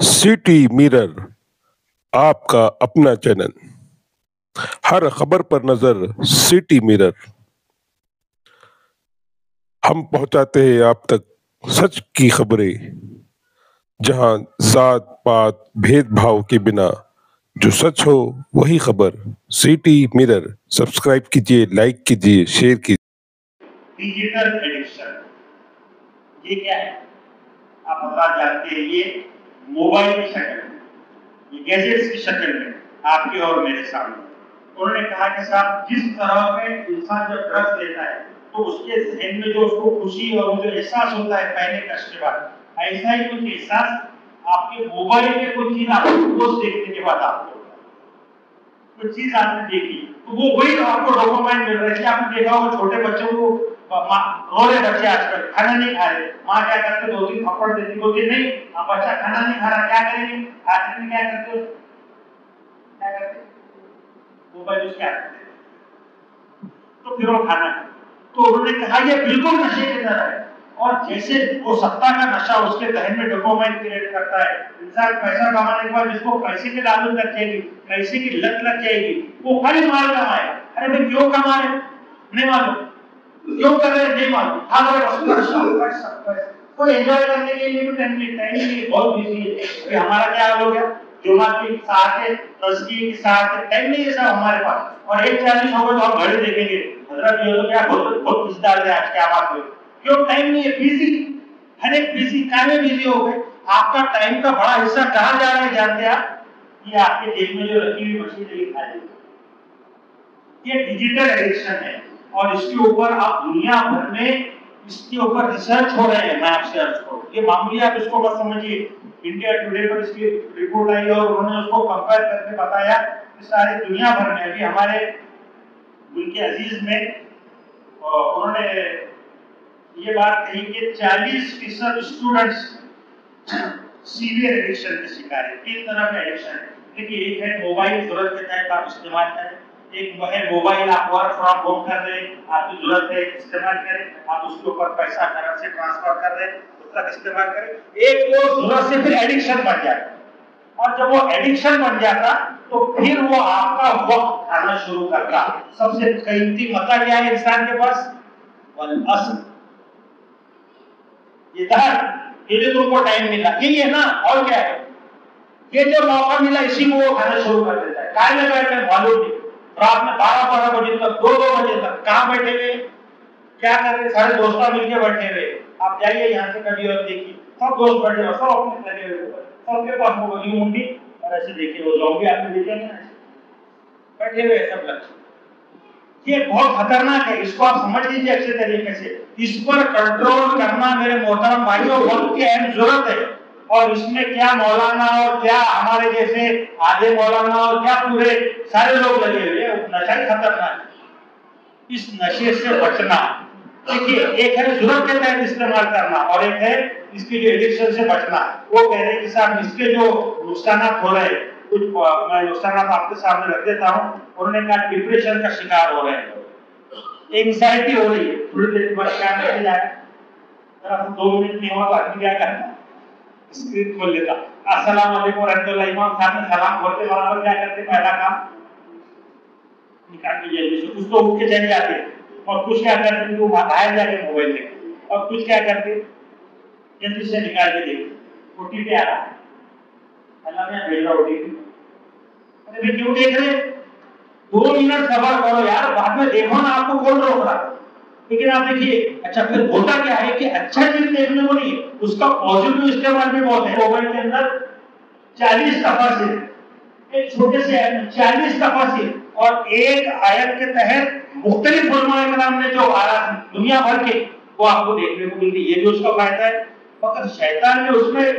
City mirror آپ کا اپنا چینل، ہر خبر پر نظر سٹی میرر۔ ہم پہنچاتے ہیں آپ تک سچ کی خبریں، جہاں ذات پات بھید بھاؤ کے بنا جو سچ ہو وہی خبر۔ سٹی میرر سبسکرائب کیجیے، لائک کیجیے، شیئر کیجیے۔ ڈیجیٹل ایڈکشن یہ کیا ہے؟ آپ حضرات جانتے ہیں، یہ موبائل کی شکل میں، یہ گیجٹس کی شکل میں آپ کے اور میرے سامنے۔ انہوں نے کہا کہ صاحب جس طرح میں انسان جب ڈرگس لیتا ہے تو اس کے ذہن میں جو اس کو خوشی اور جو احساس ہوتا ہے پہلے کش کے بعد، ایسا ہی کچھ احساس آپ کے موبائل میں کوئی چیز آپ کو پوسٹ دیکھنے کے بعد آپ کو کوئی چیز آپ نے دیکھی تو وہ وہی آپ کو ڈوپامائن مل رہا ہے۔ آپ نے دیکھا ہوگا چھوٹے بچوں کو رو رہے بچے آج کل کھانا نہیں کھا رہے، ماں کیا کرتے 2-3 تھپڑ دیتی، بولتی نہیں اب بچہ کھانا نہیں کھا رہا، کیا کریں گے؟ آخر میں کیا کرتے موبائل یوز کیا کرتے تو پھر وہ کھانا کھاتے۔ تو انہوں نے کہا یہ بالکل نشے کی طرح ہے، اور جیسے وہ ستا کا نشہ اس کے ذہن میں ڈوپامائن کریٹ کرتا ہے، انسان پیسہ کمانے کے بعد جس کو پیسے کی لالچ لگ جائے گی، پیسے کی لت لگ جائے گی، وہ ہر مال کمائے۔ ارے بھائی کیوں کما رہے نہیں معلوم، کیوں کر رہے نہیں معلوم، کوئی انجوائے کرنے کے لیے بھی ٹائم نہیں، بہت بزی ہے کہ ہمارا کیا حال ہو گیا، جمعہ کی ساعت ہے، تسبیح کی ساعت ہے، ٹائم نہیں ہے صاحب ہمارے پاس۔ اور 1:40 ہوگا تو ہم گھڑی دیکھیں گے، حضرت یہ تو کیا بہت کچھ ڈال دیں آج کیا بات ہوئی، کیوں ٹائم نہیں ہے، بزی، ہر ایک بزی، کام میں بزی ہو گئے۔ آپ کا ٹائم کا بڑا حصہ کہاں جا رہا ہے جانتے آپ؟ یہ آپ کے جیب میں جو رکھی ہوئی مشین ہے یہ کھا جائے گی۔ یہ ڈیجیٹل ایڈکشن ہے، اور اس کے اوپر آپ دنیا بھر میں اس کے اوپر ریسرچ ہو رہے ہیں۔ میں آپ سے عرض کروں یہ معمولی آپ اس کو بس سمجھیے، انڈیا ٹوڈے پر اس کی رپورٹ آئی اور انہوں نے اس کو کمپیئر کر کے بتایا کہ ساری دنیا بھر میں ابھی ہمارے ملک عزیز میں انہوں نے یہ بات کہی کہ 40% اسٹوڈنٹس سیویئر ایڈکشن کے شکار ہیں۔ 3 طرح کا ایڈکشن ہے، دیکھیے ایک ہے موبائل ضرورت کے تحت آپ استعمال کریں، ایک وہ ہے موبائل آپ ورک فرام ہوم کر رہے ہیں، آپ کی ضرورت ہے استعمال کریں، آپ اس کے اوپر پیسہ کرنسی ٹرانسفر کر رہے ہیں اس تک استعمال کریں، ایک وہ ضرورت سے پھر ایڈکشن بن جائے، اور جب وہ ایڈکشن بن جاتا تو پھر وہ آپ کا وقت کھانا شروع کرتا۔ سب سے قیمتی متاع کیا ہے انسان کے پاس؟ والعصر، یہ دہر، یہ جو تم کو ٹائم ملا یہی ہے نا، اور کیا ہے؟ یہ جو موقع ملا اسی کو وہ کھانا شروع کر دیتا ہے، کھائے لگا ہے معلوم نہیں، رات میں 12 بجے تک 2 بجے تک کہاں بیٹھے ہوئے، کیا کر رہے؟ سارے دوستوں مل کے بیٹھے ہوئے۔ آپ جائیے یہاں سے کبھی اور دیکھیے سب دوست بیٹھے ہوئے، سب اپنے لگے ہوئے، سب کے پاس موبائل منڈی، اور ایسے دیکھیے وہ زومبی آپ نے دیکھے نا بیٹھے ہوئے سب لگ۔ یہ بہت خطرناک ہے، اس کو آپ سمجھ لیجیے اچھے طریقے سے۔ اس پر کنٹرول کرنا میرے محترم بھائیوں وقت کی اہم ضرورت ہے، اور اس میں کیا مولانا اور کیا ہمارے جیسے آدھے مولانا اور کیا پورے سارے لوگ لگے ہوئے ہیں، نشہ ہی خطرناک ہے۔ اس نشے سے بچنا، دیکھیے ایک ہے ضرورت کے تحت استعمال کرنا، اور ایک ہے اس کی جو ایڈکشن سے بچنا۔ وہ کہہ رہے ہیں کہ صاحب اس کے جو نقصانات ہو رہے ہیں، کچھ میں نقصانات آپ کے سامنے رکھ دیتا ہوں۔ انہوں نے کہا ڈپریشن کا شکار ہو رہے ہیں، اینگزائٹی ہو رہی ہے، تھوڑی دیر بعد کیا کرتے جائے ذرا 2 منٹ نہیں ہوا تو آدمی کیا کرتا ہے اسکرین کھول لیتا، السلام علیکم ورحمۃ اللہ، امام صاحب نے سلام بولتے برابر کیا کرتے پہلا کام نکال کے جیب سے، کچھ تو اٹھ کے چلے جاتے، اور کچھ کیا کرتے وہ باہر جا کے موبائل دیکھتے، اور کچھ کیا کرتے جلدی سے نکال کے دیکھتے او ٹی پی آ رہا ہے، اللہ نے بھیجا او ٹی پی، ارے بھائی کیوں دیکھ رہے؟ 2 منٹ صبر کرو یار، بعد میں دیکھو نا، آپ کو کون روک رہا؟ لیکن آپ دیکھیے اچھا پھر ہوتا کیا ہے کہ اچھا چیز دیکھنے کو نہیں، اس کا پازیٹیو استعمال بھی بہت ہے۔ موبائل کے اندر 40 تفاسیر، ایک چھوٹے سے 40 تفاسیر، اور ایک آیت کے تحت مختلف علماء کرام نے جو آیات دنیا بھر کے وہ آپ کو دیکھنے کو ملتی، یہ بھی اس کا فائدہ ہے، مگر شیطان نے اس میں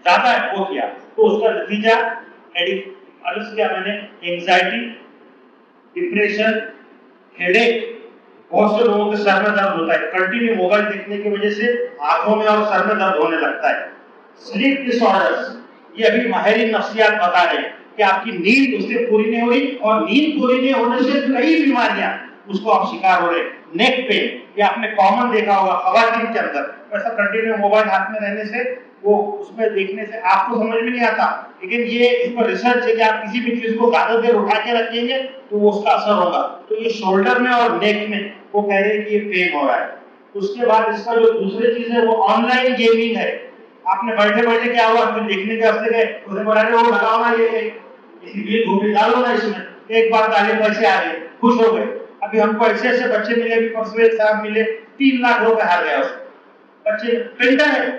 زیادہ وہ کیا تو اس کا نتیجہ عرض کیا میں نے اینگزائٹی، ڈپریشن، ہیڈیک، بہت سے لوگوں کے سر میں درد ہوتا ہے، کنٹینیو موبائل دیکھنے کی وجہ سے آنکھوں میں اور سر میں درد ہونے لگتا ہے، سلیپ ڈس آرڈرز، یہ ابھی ماہرین نفسیات بتا رہے ہیں کہ آپ کی نیند اس سے پوری نہیں ہو رہی، اور نیند پوری نہیں ہونے سے کئی بیماریاں اس کو آپ شکار ہو رہے ہیں. نیک پین یہ آپ نے کامن دیکھا ہوگا خواتین کے اندر, ویسا کنٹینیو موبائل ہاتھ میں رہنے سے وہ اس میں دیکھنے سے آپ کو سمجھ میں نہیں آتا, لیکن یہ اس پر ریسرچ ہے کہ آپ کسی بھی چیز کو زیادہ دیر اٹھا کے رکھیں گے تو وہ اس کا اثر ہوگا. تو یہ شولڈر میں اور نیک میں وہ کہہ رہے ہیں کہ یہ پین ہو رہا ہے. اس کے بعد اس کا جو دوسری چیز ہے وہ آن لائن گیمنگ ہے. آپ نے بیٹھے بیٹھے کیا ہوا پھر دیکھنے کے ہفتے گئے اسے بولا وہ لگاؤ نا یہ کسی بھی گھوپی ڈالو نا اس میں, ایک بار ڈالے پیسے آ گئے خوش ہو گئے. ابھی ہم کو ایسے ایسے بچے ملے, ابھی پرسوں ایک صاحب ملے 3 لاکھ روپے ہار گیا اس بچے, پینٹر ہے,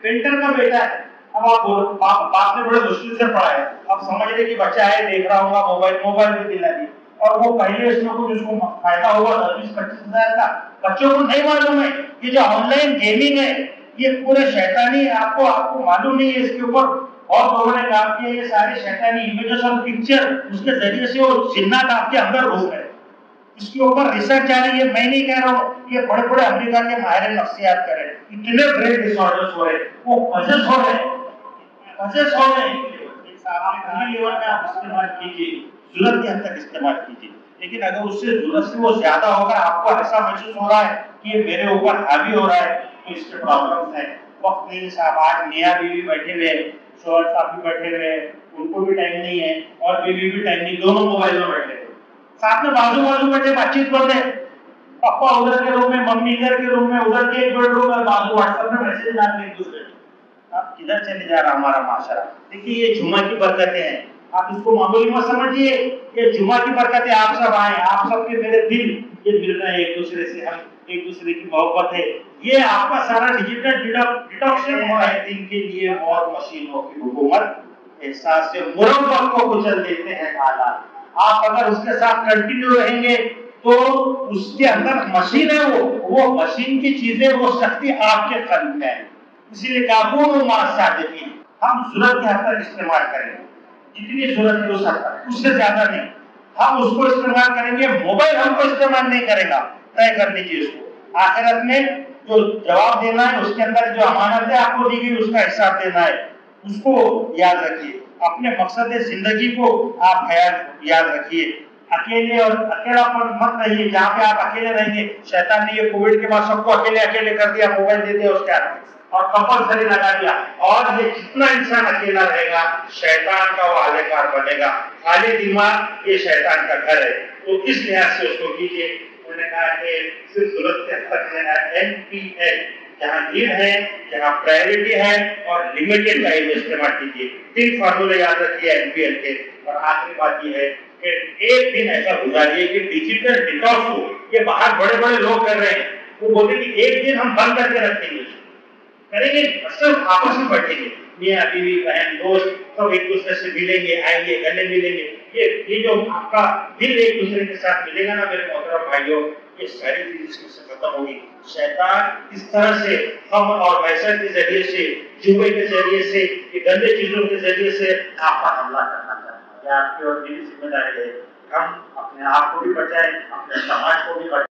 پینٹر کا بیٹا ہے. اب آپ باپ نے بڑے مشکل سے پڑھایا, اب سمجھ رہے کہ بچہ ہے دیکھ رہا ہوگا موبائل بھی دلا دی, اور وہ پہلے اس میں کچھ اس کو فائدہ ہوا 20-25 ہزار کا. بچوں کو نہیں معلوم ہے یہ جو آن لائن گیمنگ ہے یہ پورے شیطانی, آپ کو معلوم نہیں ہے اس کے اوپر اور لوگوں نے کام کیا. یہ سارے شیطانی امیجز اور پکچر اس کے ذریعے سے وہ جنات آپ کے اندر گھوم رہے ہیں. اس کے اوپر ریسرچ جاری ہے, میں نہیں کہہ رہا ہوں, یہ بڑے بڑے امریکہ کے ماہر نفسیات کریں, اتنے برین ڈس آرڈرز ہو رہے ہیں, وہ پوزیس ہو رہے ہیں. آپ استعمال کیجیے, ضرورت کے حد تک استعمال کیجیے, لیکن اگر اس سے ضرورت سے وہ زیادہ ہوگا آپ کو ایسا محسوس ہو رہا ہے کہ یہ میرے اوپر حاوی ہو رہا ہے تو اس کے پرابلمس ہیں. وقت نہیں صاحب, آج میاں بیوی بیٹھے ہوئے ہیں, شوہر صاحب بھی بیٹھے ہوئے ہیں, ان کو بھی ٹائم نہیں ہے اور بیوی بھی ٹائم نہیں, دونوں موبائل میں بیٹھے ہیں, ساتھ میں بازو بیٹھے بات چیت کر رہے ہیں. پپا ادھر کے روم میں, ممی ادھر کے روم میں, ادھر کے ایک بیڈ روم میں, بازو واٹس ایپ میں میسج ڈالتے ایک دوسرے. آپ کدھر چلے جا رہا ہمارا معاشرہ. دیکھیے یہ جمعہ کی برکتیں ہیں, آپ اس کو معمولی مت سمجھیے. یہ جمعہ کی برکتیں, آپ سب آئے, آپ سب کے میرے دل یہ مل رہے ہیں ایک دوسرے سے, ہم ایک دوسرے کی محبت ہے. یہ آپ کا سارا ڈیجیٹل ڈیٹاکشن ہے. ان کے لیے موت مشینوں کی حکومت احساس سے مربت کو کچل دیتے ہیں حالات. آپ اگر اس کے ساتھ کنٹینیو رہیں گے تو اس کے اندر مشین ہے, وہ مشین کی چیزیں وہ سختی آپ کے قلب میں ہے. اسی لیے کافون ماساجدین ہم ضرورت کے حد تک استعمال کریں گے, جتنی ضرورت ہے اس حد تک, اس سے زیادہ نہیں. ہم اس کو استعمال کریں گے, موبائل ہم کو استعمال نہیں کرے گا. طے کر لیجیے اس کو, آخرت میں جو جواب دینا ہے اس کے اندر جو امانت ہے آپ کو دی گئی اس کا حساب دینا ہے, اس کو یاد رکھیے. اپنے مقصد زندگی کو آپ خیال یاد رکھیے. اکیلے اور اکیلا مت رہیے. جہاں پہ آپ اکیلے رہیں گے, شیطان نے یہ کووڈ کے بعد سب کو اکیلے کر دیا, موبائل دے دیا اس کے ہاتھ میں اور کمپلسری لگا دیا, اور یہ جتنا انسان اکیلا رہے گا شیطان کا وہ اہلکار بنے گا. خالی دماغ یہ شیطان کا گھر ہے. تو اس لحاظ سے اس کو کیجیے. انہوں نے کہا کہ صرف ضرورت کے حد تک لینا ہے. NPL جہاں نیڈ ہے, جہاں پرائرٹی ہے, اور لمیٹڈ ٹائم میں استعمال کیجیے. 3 فارمولے یاد رکھیے NPL کے. اور آخری بات یہ ہے کہ ایک دن ایسا گزاریے کہ ڈیجیٹل ڈیٹاکس ہو. یہ باہر بڑے بڑے لوگ کر رہے ہیں, وہ بولتے ہیں کہ ایک دن ہم بند کر کے رکھیں گے, کریں گے صرف آپس میں بیٹھیں گے, میاں بیوی بہن دوست سب ایک دوسرے سے ملیں گے, آئیں گے, گلے ملیں گے. یہ جو آپ کا دل ایک دوسرے کے ساتھ ملے گا نا میرے محترم بھائیوں, یہ ساری چیز اس میں سے ختم ہوگی. شیطان اس طرح سے ہم اور ویسے کے ذریعے سے, جوئے کے ذریعے سے, یہ گندے چیزوں کے ذریعے سے آپ پر حملہ کرنا چاہتا ہے. یہ آپ کی اور میری ذمہ داری ہے. ہم اپنے آپ کو بھی بچائیں, اپنے سماج کو بھی بچائیں.